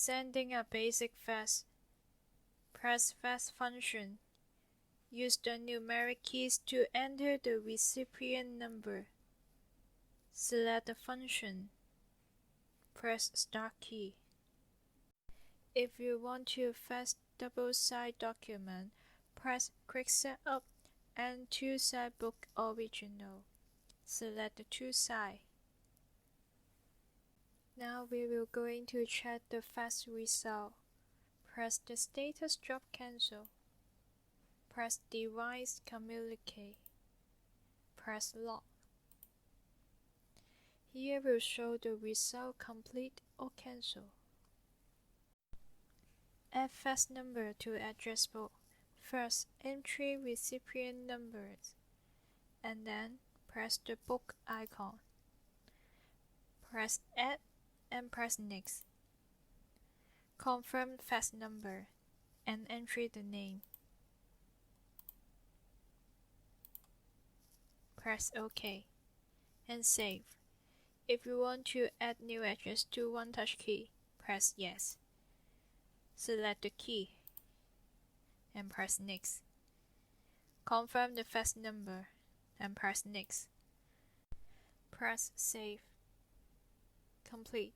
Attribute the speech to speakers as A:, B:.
A: Sending a basic fax. Press fax function. Use the numeric keys to enter the recipient number. Select the function. Press Start key. If you want to fax double-side document, press Quick Setup and two-side Book Original. Select the two-side. Now we will going to check the fax result. Press the status drop cancel. Press device communicate. Press log. Here will show the result complete or cancel. Add fax number to address book. First, enter recipient numbers, and then press the book icon. Press Add and press Next. Confirm fax number and enter the name. Press OK and save. If you want to add new address to one touch key, press Yes. Select the key and press Next. Confirm the fax number and press Next. Press Save. Complete.